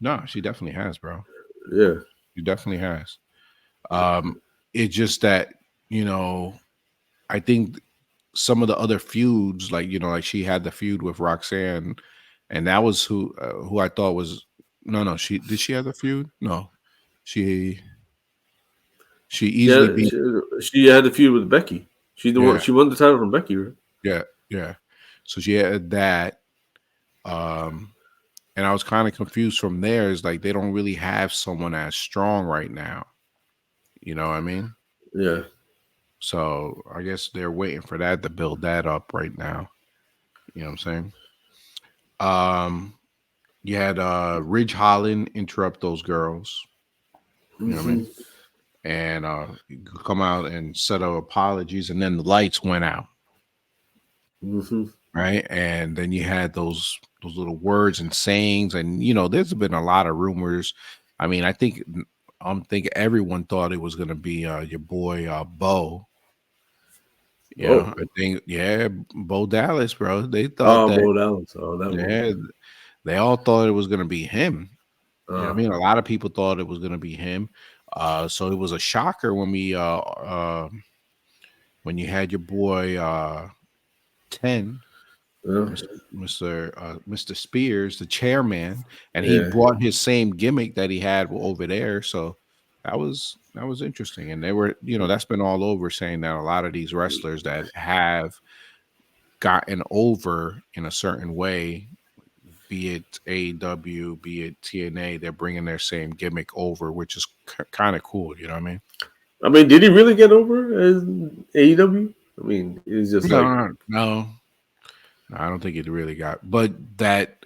No, she definitely has, bro. Yeah, She definitely has. It's just that, you know, I think some of the other feuds, like like she had the feud with Roxanne, and that was who I thought was no. She have the feud? No, she easily yeah. beat. She had a feud with Becky. Yeah, She won the title from Becky, right? yeah, yeah. So she had that. Um, and I was kind of confused from there. Is like they don't really have someone as strong right now. You know what I mean? Yeah, So I guess they're waiting for that to build that up right now. You know what I'm saying? Um, you had Ridge Holland interrupt those girls. You know what I mean? hmm And come out and set up apologies, and then the lights went out, hmm right? And then you had those little words and sayings, and there's been a lot of rumors. I mean, I'm thinking everyone thought it was gonna be your boy Bo. Oh, I think Bo Dallas, bro. They thought that, Bo Dallas. Oh, that one. yeah, they all thought it was gonna be him. You know what Uh, I mean? A lot of people thought it was gonna be him. So it was a shocker when you had your boy 10, uh, Mr. Spears, the chairman, and he yeah. brought his same gimmick that he had over there. So that was interesting. And they were, that's been all over saying that a lot of these wrestlers that have gotten over in a certain way, be it AEW, be it TNA, they're bringing their same gimmick over, which is kind of cool. You know what I mean? I mean, did he really get over as AEW? I mean, it's just like No, I don't think it really got. But that,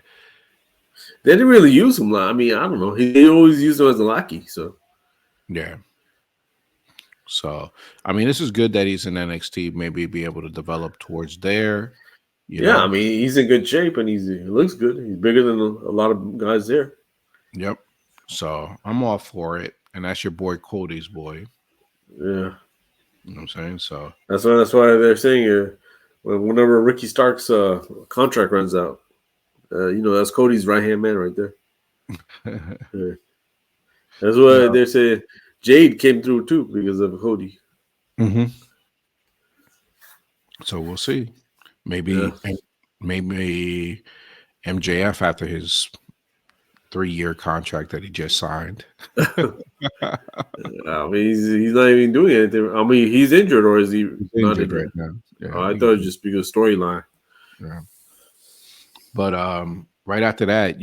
they didn't really use him. I mean, I don't know. He always used him as a lackey. So yeah. So I mean, this is good that he's in NXT. Maybe be able to develop towards there. You yeah, I know. mean, he's in good shape and he looks good. He's bigger than a lot of guys there. Yep. So I'm all for it, and that's your boy Cody's boy. Yeah, You know what I'm saying? So that's why they're saying whenever Ricky Stark's contract runs out, that's Cody's right hand man right there. Yeah. That's why yeah. they're saying Jade came through too because of Cody. Hmm. So we'll see. Yeah. Maybe MJF after his 3-year contract that he just signed. I mean, he's not even doing anything. I mean, he's injured or is he He's not injured injured? right now. Yeah, Oh, I I think thought it he's was just because storyline. yeah. But right after that,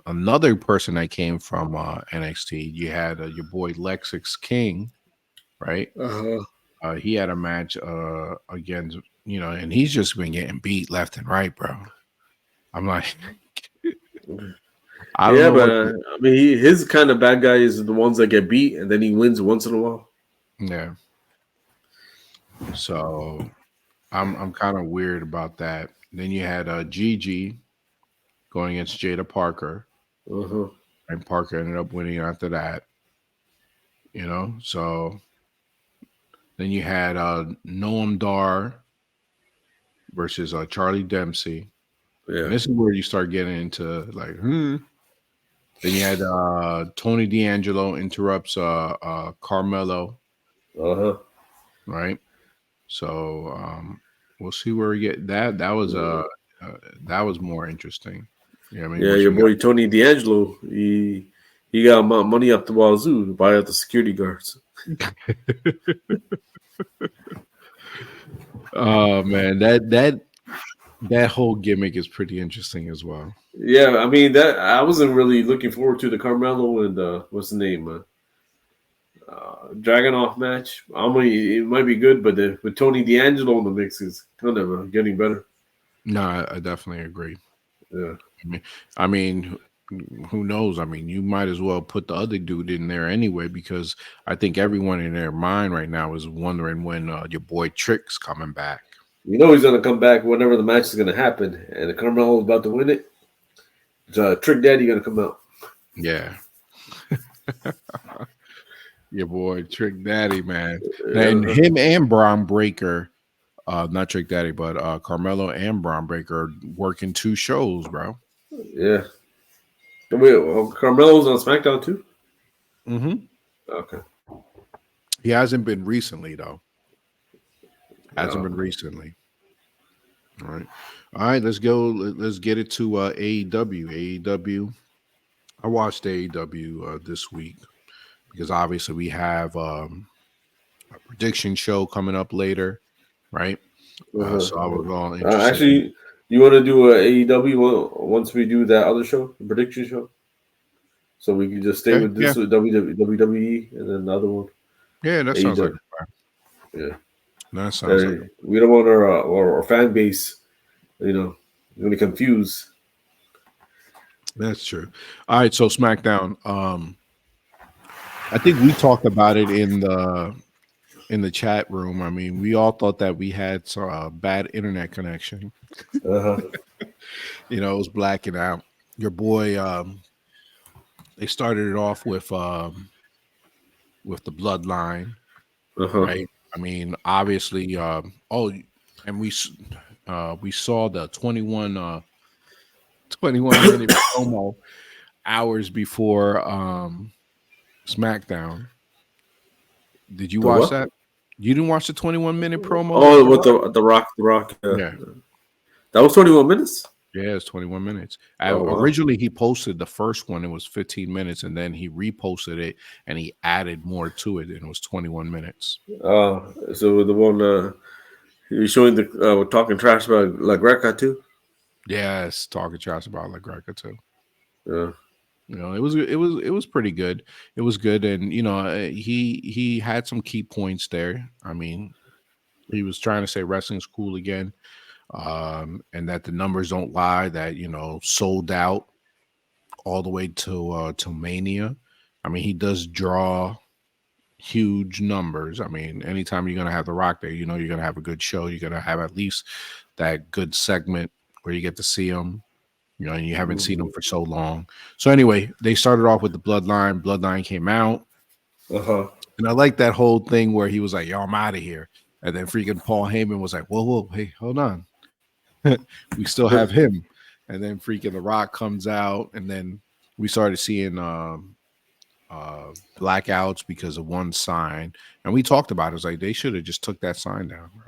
another person that came from NXT. You had your boy Lexix King, right? Uh-huh. He had a match against, and he's just been getting beat left and right, bro. I'm like, I don't Yeah, know but what. I mean, his kind of bad guy is the ones that get beat and then he wins once in a while. Yeah. So I'm kind of weird about that. Then you had Gigi going against Jada Parker, Uh-huh. and Parker ended up winning after that. So then you had Noam Dar versus Charlie Dempsey, and Yeah. this is where you start getting into like, Then you had Tony D'Angelo interrupts Carmelo, Uh-huh. right? So we'll see where we get that. Uh, that was more interesting. I mean, Yeah, once your you got boy Tony D'Angelo, he got money up the wazoo to buy out the security guards. oh man, that whole gimmick is pretty interesting as well. Yeah, I mean that I wasn't really looking forward to the Carmelo and what's the name, Dragonoff match. I mean, it might be good, but with Tony D'Angelo in the mix is kind of getting better. No, I definitely agree. Yeah, I mean, who knows? I mean, you might as well put the other dude in there anyway, because I think everyone in their mind right now is wondering when your boy Trick's coming back. you know he's gonna come back whenever the match is gonna happen, and the Carmelo is about to win it. Trick Daddy gonna come out. Yeah, your boy Trick Daddy, man, and Uh, him and Braun Breaker, not Trick Daddy, but Carmelo and Braun Breaker are working two shows, bro. yeah. Wait, Carmelo's on SmackDown too. Hmm. Okay. He hasn't been recently though. Hasn't been Okay. recently. All right. Let's go. Let's get it to AEW. AEW. I watched AEW this week because obviously we have a prediction show coming up later, right? So I was all interested. Actually, you want to do a AEW once we do that other show, the prediction show, so we can just stay Okay, with yeah, this with WWE and then the other one yeah, that sounds like AEW. a plan. Yeah, That sounds like a we don't want our fan base, really confused. That's true. All right, so SmackDown. I think we talked about it in the chat room. I mean, we all thought that we had some bad internet connection. Uh-huh. It was blacking out. Your boy, they started it off with the bloodline, Uh-huh. right? I mean, obviously, and we saw the 21 minute promo hours before SmackDown. Did you The watch what? that? You didn't watch the 21 minute promo with Oh, The with Rock? the Rock. Yeah, Yeah. that was 21 minutes. Yeah, it's 21 minutes. Oh wow. Originally, he posted the first one, it was 15 minutes, and then he reposted it and he added more to it, and it was 21 minutes. So the one he was showing the talking trash about like Rekka too. Yes, talking trash about like Greco too. Yeah. It was pretty good. It was good, and he had some key points there. I mean, he was trying to say wrestling's cool again, and that the numbers don't lie. That sold out all the way to Mania. I mean, he does draw huge numbers. I mean, anytime you're gonna have The Rock there, you're gonna have a good show. You're gonna have at least that good segment where you get to see him. And you haven't seen him Mhm. for so long. So anyway, they started off with the Bloodline. Bloodline came out, Uh-huh. and I like that whole thing where he was like, "Yo, I'm out of here," and then freaking Paul Heyman was like, "Whoa, whoa, hey, hold on, we still have him." And then freaking The Rock comes out, and then we started seeing blackouts because of one sign, and we talked about it. It's like they should have just took that sign down, bro.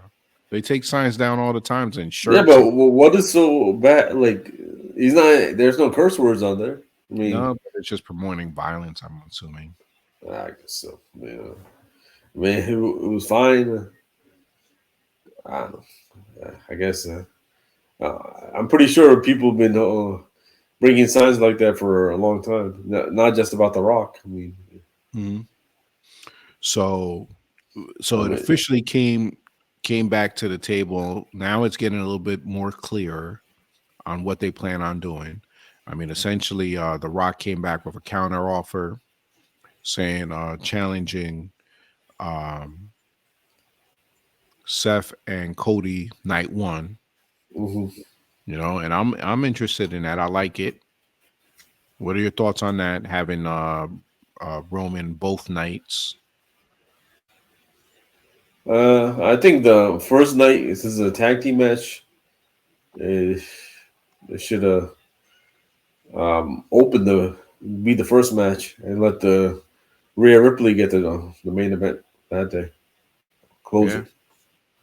They take signs down all the times in Yeah, shirts. but what is so bad? Like, he's not. There's no curse words on there. I No, mean, but it's just promoting violence. I'm assuming. I guess so. Yeah. I mean, it was fine. I don't know. I guess I'm pretty sure people have been bringing signs like that for a long time. Not just about The Rock. I mean, Mhm. So I so it mean, officially came back to the table. Now it's getting a little bit more clearer on what they plan on doing. I mean, essentially, The Rock came back with a counter offer saying challenging um, Seth and Cody night one. mhm. And I'm interested in that. I like it. What are your thoughts on that? Having Roman both nights. I think the first night this is a tag team match. Uh, they should have opened be the first match and let the Rhea Ripley get the main event that day. Close Yeah, it.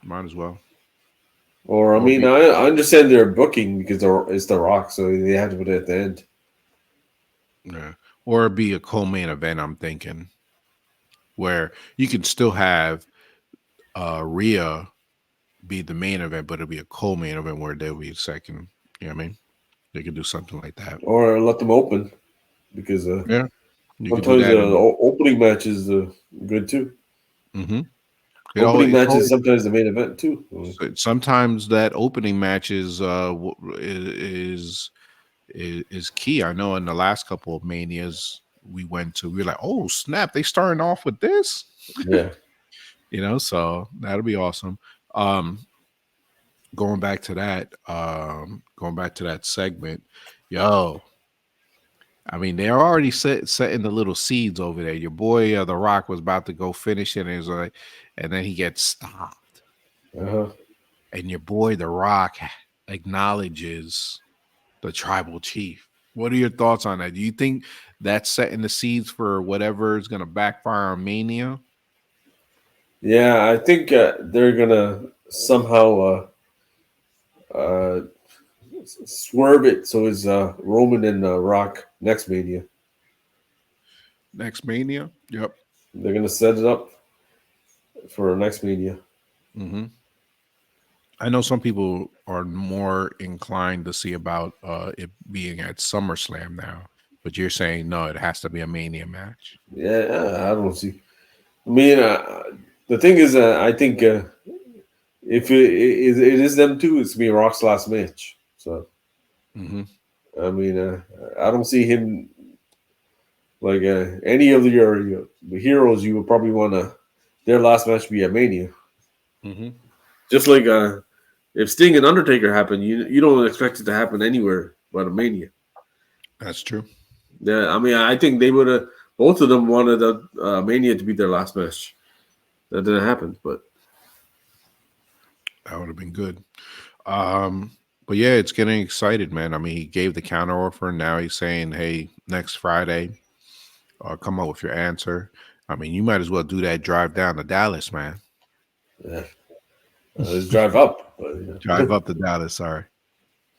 might as well. Or I Or mean, be I understand their booking because it's The Rock, so they have to put it at the end. yeah, or be a co-main event. I'm thinking where you can still have Rhea be the main event, but it'll be a co-main event where they'll be second. You know what I mean? They could do something like that. Or let them open because Yeah, you could do sometimes that. the And opening match is good too. hmm Opening it's match is always sometimes the main event too. sometimes that opening match is key. I know in the last couple of manias we went to, we were like, oh snap, they starting off with this. Yeah, So that'll be awesome. Um, going back to that segment, yo. I mean, they're already setting the little seeds over there. Your boy, The Rock, was about to go finish it, and he's like, and then he gets stopped. uh-huh. And your boy, The Rock, acknowledges the tribal chief. What are your thoughts on that? Do you think that's setting the seeds for whatever is going to backfire on Mania? Yeah. I think they're gonna somehow uh, swerve it so it's Roman and Rock next Mania. Next Mania? Yep. They're gonna set it up for next Mania. hmm I know some people are more inclined to see about it being at SummerSlam now, but you're saying no, it has to be a Mania match. Yeah, I don't see. I mean, the thing is, I think if it is them two, it's gonna be Rock's last match. So hmm I mean, I don't see him like any of the heroes. You would probably want to their last match be at Mania. hmm Just like if Sting and Undertaker happen, you don't expect it to happen anywhere but a Mania. That's true. Yeah, I mean, I think they would have both of them wanted the Mania to be their last match. That didn't happen, but That would have been good. Um, but yeah, it's getting excited, man. I mean, he gave the counter offer. Now he's saying, "Hey, next Friday, come up with your answer." I mean, you might as well do that drive down to Dallas, man. yeah, let's drive up. But, yeah. Drive up to Dallas. Sorry.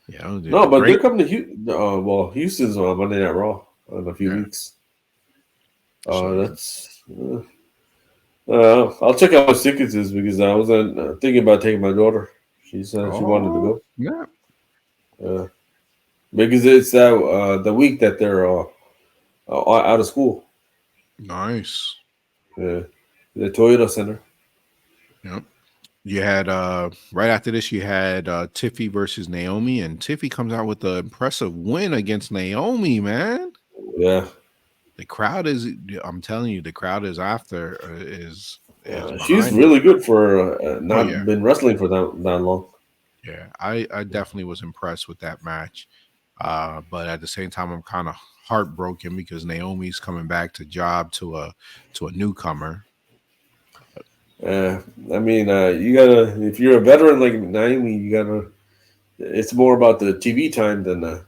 Yeah, No, the but they're great. coming to Houston. Houston's on Monday Night Raw in a few Yeah. weeks. So That's. I'll check out what tickets is because I was thinking about taking my daughter. She said she wanted to oh go. yeah, Uh, because it's the week that they're out of school. nice. Yeah, the Toyota Center. Yep. You had right after this, you had Tiffy versus Naomi, and Tiffy comes out with an impressive win against Naomi, man. Yeah, The crowd is, I'm telling you, the crowd is after is she's behind her. really good for Oh not yeah, been wrestling for that long. yeah. I definitely was impressed with that match. But at the same time, I'm kind of heartbroken because Naomi's coming back to job to a newcomer. Uh, I mean, you gotta if you're a veteran like Naomi, you gotta. It's more about the TV time than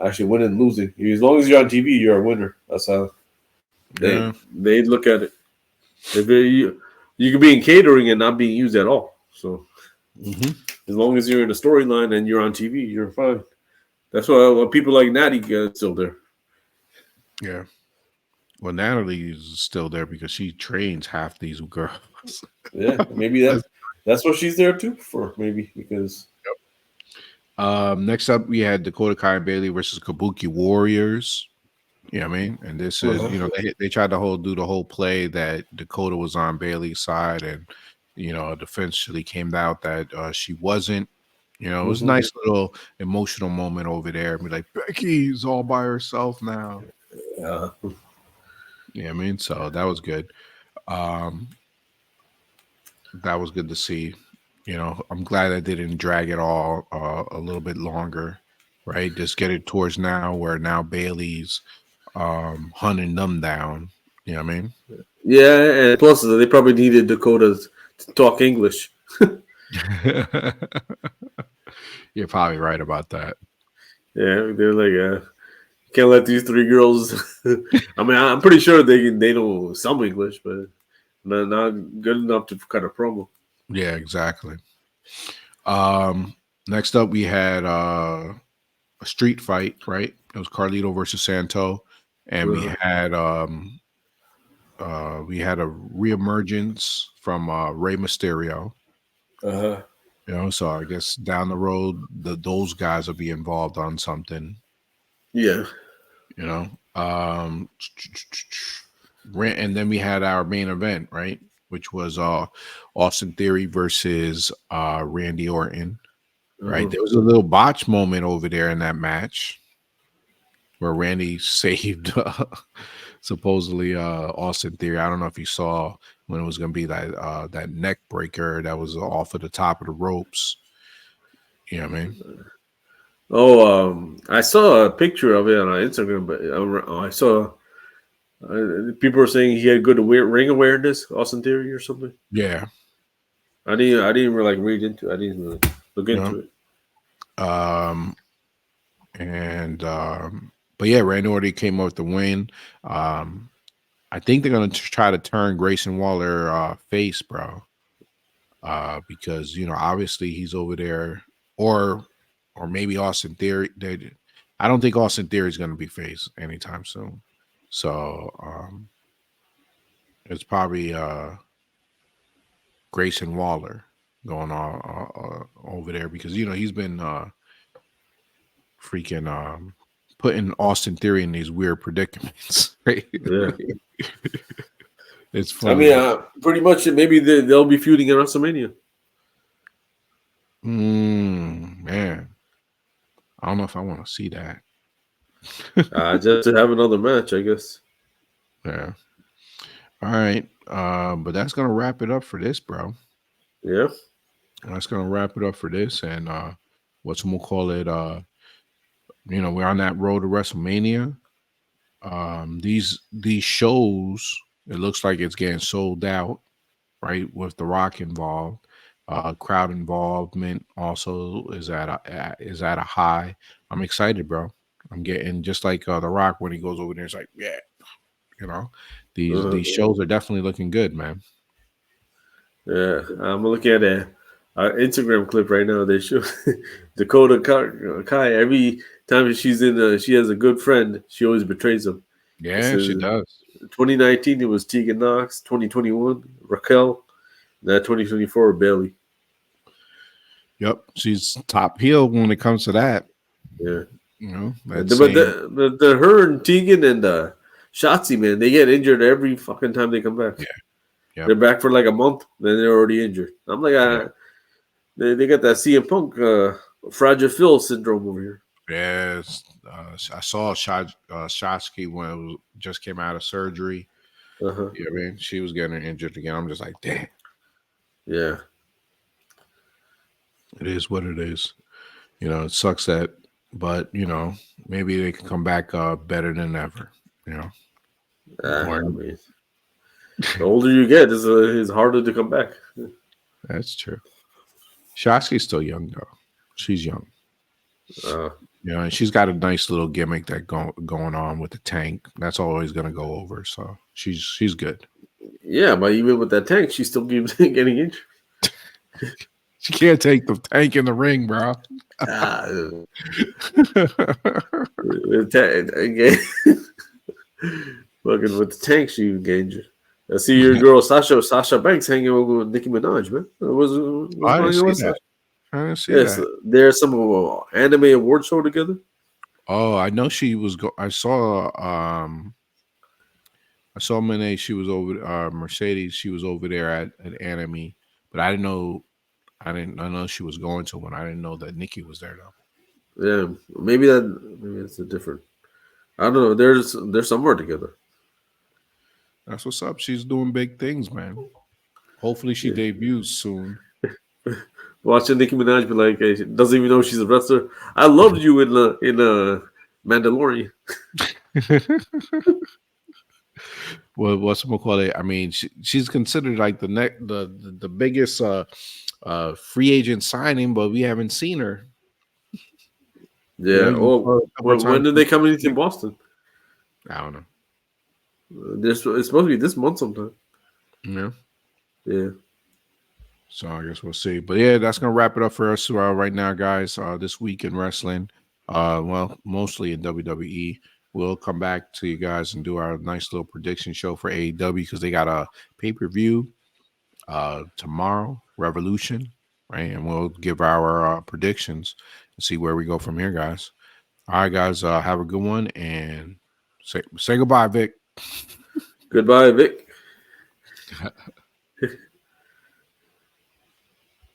actually winning and losing. As long as you're on TV, you're a winner. That's how Yeah. they look at it. If you could be in catering and not being used at all. So hmm as long as you're in a storyline and you're on TV, you're fine. That's why people like Natty still there. Yeah. Well, Natalie is still there because she trains half these girls. Yeah, maybe That's- that's what she's there too for. Maybe because Next up, we had Dakota Kai and Bailey versus Kabuki Warriors. You know what I mean? And this is, Uh-huh. they tried to do the whole play that Dakota was on Bailey's side, and it eventually came out that she wasn't. It was a Hmm. nice little emotional moment over there. Be like, Becky's all by herself now. Yeah. Yeah, I mean, so that was good. Um, that was good to see. I'm glad I didn't drag it all a little bit longer, right? Just get it towards now where now Bailey's hunting them down. You know what I mean? Yeah, and plus they probably needed Dakota to talk English. You're probably right about that. Yeah, they're like, can't let these three girls. I mean, I'm pretty sure they know some English, but not good enough to cut a promo. Yeah, exactly. Um, Next up we had a street fight, right? It was Carlito versus Santo, and Uh-huh. we had a reemergence from Rey Mysterio. Uh-huh. So I guess down the road, those guys will be involved on something. Yeah. You know, and then we had our main event, right, which was Austin Theory versus Randy Orton. Right, Uh-huh. there was a little botch moment over there in that match where Randy saved supposedly Austin Theory. I don't know if you saw when it was going to be that neck breaker that was off of the top of the ropes. You know what I mean? Oh, I saw a picture of it on Instagram, but I saw people were saying he had good ring awareness, Austin Theory or something. Yeah. I didn't really like read into. I didn't really look You know. into it. Um. And but yeah, Randy Orton came up with the win. Um. I think they're gonna try to turn Grayson Waller face, bro. Because obviously he's over there, or maybe Austin Theory. I don't think Austin Theory is going to be faced anytime soon. So it's probably Grayson Waller going on over there because he's been freaking putting Austin Theory in these weird predicaments. Right? Yeah, It's I funny. mean, pretty much maybe they'll be feuding at WrestleMania. Man, I don't know if I want to see that. Just to have another match, I guess. Yeah. All right. But that's gonna wrap it up for this, bro. Yeah. That's gonna wrap it up for this. And what's we'll call it? We're on that road to WrestleMania. These shows, it looks like it's getting sold out, right? With The Rock involved. Crowd involvement also is at a high. I'm excited, bro. I'm getting just like The Rock when he goes over there. It's like, yeah, you know, Uh-huh. these shows are definitely looking good, man. Yeah. I'm looking at a Instagram clip right now. They show Dakota Kai every time she's in. She has a good friend. She always betrays him. It Yeah, she says does. 2019 it was Tegan Knox. 2021 Raquel. Now 2024 Bailey. Yep, she's top heel when it comes to that. Yeah. That But same. the her and Tegan and Shotzi, man, they get injured every fucking time they come back. Yeah, They're yep, back for like a month, then they're already injured. I'm like, yeah, they got that CM Punk fragile Phil syndrome over here. yes. I saw Shotzi when it was, just came out of surgery. Uh-huh. Yeah, man, she was getting injured again. I'm just like, damn, Yeah. it is what it is. It sucks that, but maybe they can come back better than ever. You know, I or mean, the older you get, it's harder to come back. that's true. Shotzi's still young though. She's young. Uh, And she's got a nice little gimmick that going on with the tank. That's always going to go over. So she's good. yeah, but even with that tank, she still keeps getting injured. She can't take the tank in the ring, bro. Ah, again, fucking with the tank, she would get injured. I see your girl Sasha Banks hanging over with Nicki Minaj, man. What's I going didn't on see with that. Sasha? I didn't see Yes, that. there's some anime award show together. Oh, I know she was. I saw Monet. She was over. Mercedes. She was over there at Anime, but I didn't know. I know she was going to one. I didn't know that Nikki was there though. Yeah, maybe it's a different. I don't know. There's somewhere together. That's what's up. She's doing big things, man. Hopefully, she Yeah. debuts soon. Watching Nicki Minaj be like, hey, she doesn't even know she's a wrestler. I loved you in Mandalorian. Well, what's gonna call it? I mean, she's considered like the biggest free agent signing, but we haven't seen her. Yeah. You saw Oh, her a couple of when times. did they come into Boston? I don't know. It's supposed to be this month sometime. Yeah. Yeah. So I guess we'll see. But yeah, that's gonna wrap it up for us right now, guys. This week in wrestling, well, mostly in WWE. We'll come back to you guys and do our nice little prediction show for AEW because they got a pay-per-view tomorrow, Revolution, right? And we'll give our predictions and see where we go from here, guys. All right, guys, have a good one and say goodbye, Vic. Goodbye, Vic.